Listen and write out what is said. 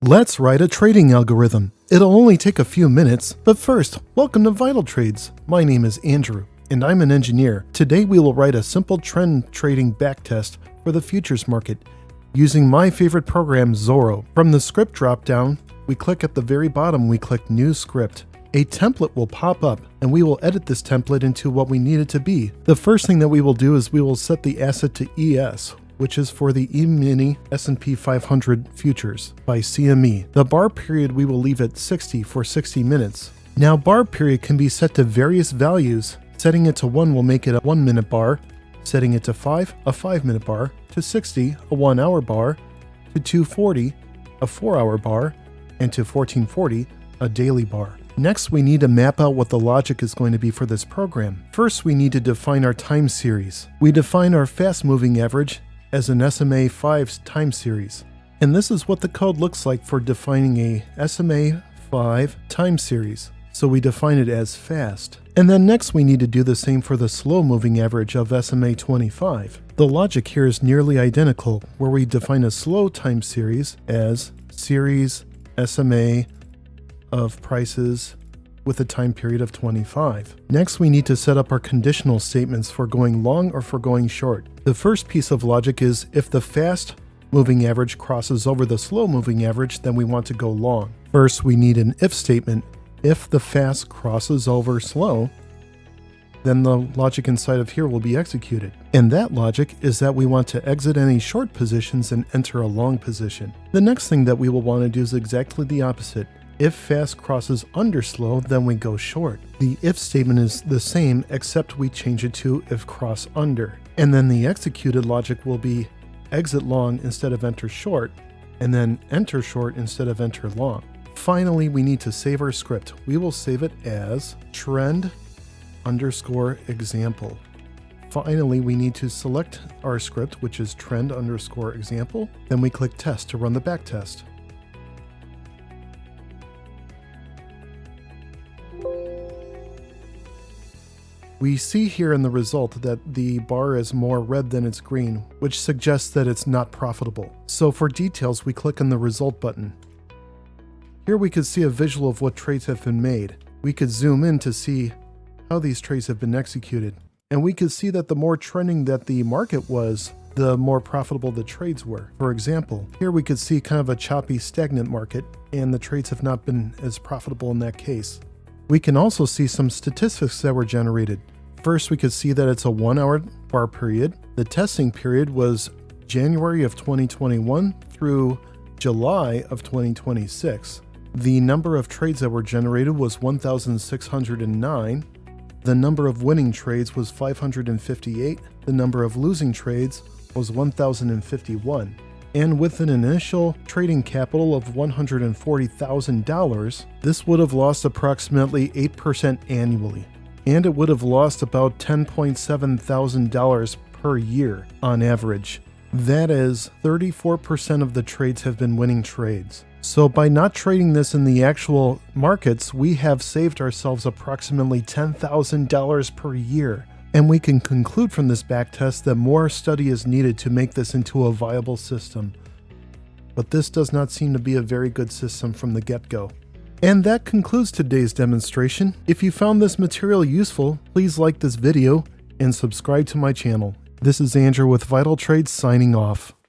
Let's write a trading algorithm. It'll only take a few minutes, but first, welcome to Vital Trades. My name is Andrew, and I'm an engineer. Today we will write a simple trend trading backtest for the futures market using my favorite program, Zorro. From the script dropdown, we click at the very bottom, we click New Script. A template will pop up, and we will edit this template into what we need it to be. The first thing that we will do is we will set the asset to ES, which is for the E-mini S&P 500 futures by CME. The bar period we will leave at 60 for 60 minutes. Now bar period can be set to various values. Setting it to 1 will make it a 1 minute bar, setting it to 5, a 5 minute bar, to 60, a 1 hour bar, to 240, a 4 hour bar, and to 1440, a daily bar. Next, we need to map out what the logic is going to be for this program. First, we need to define our time series. We define our fast moving average as an SMA 5 time series. And this is what the code looks like for defining a SMA 5 time series. So we define it as fast. And then next we need to do the same for the slow moving average of SMA 25. The logic here is nearly identical, where we define a slow time series as series SMA of prices with a time period of 25. Next, we need to set up our conditional statements for going long or for going short. The first piece of logic is if the fast moving average crosses over the slow moving average, then we want to go long. First, we need an if statement. If the fast crosses over slow, then the logic inside of here will be executed. And that logic is that we want to exit any short positions and enter a long position. The next thing that we will want to do is exactly the opposite. If fast crosses under slow, then we go short. The if statement is the same, except we change it to if cross under. And then the executed logic will be exit long instead of enter short, and then enter short instead of enter long. Finally, we need to save our script. We will save it as trend underscore example. Finally, we need to select our script, which is trend underscore example. Then we click test to run the back test. We see here in the result that the bar is more red than it's green, which suggests that it's not profitable. So for details, we click on the result button. Here we could see a visual of what trades have been made. We could zoom in to see how these trades have been executed. And we could see that the more trending that the market was, the more profitable the trades were. For example, here we could see kind of a choppy, stagnant market, and the trades have not been as profitable in that case. We can also see some statistics that were generated. First, we could see that it's a 1 hour bar period. The testing period was January of 2021 through July of 2026. The number of trades that were generated was 1,609. The number of winning trades was 558. The number of losing trades was 1,051. And with an initial trading capital of $140,000, this would have lost approximately 8% annually. And it would have lost about $10,700 per year on average. That is, 34% of the trades have been winning trades. So by not trading this in the actual markets, we have saved ourselves approximately $10,000 per year. And we can conclude from this backtest that more study is needed to make this into a viable system. But this does not seem to be a very good system from the get-go. And that concludes today's demonstration. If you found this material useful, please like this video and subscribe to my channel. This is Andrew with Vital Trades signing off.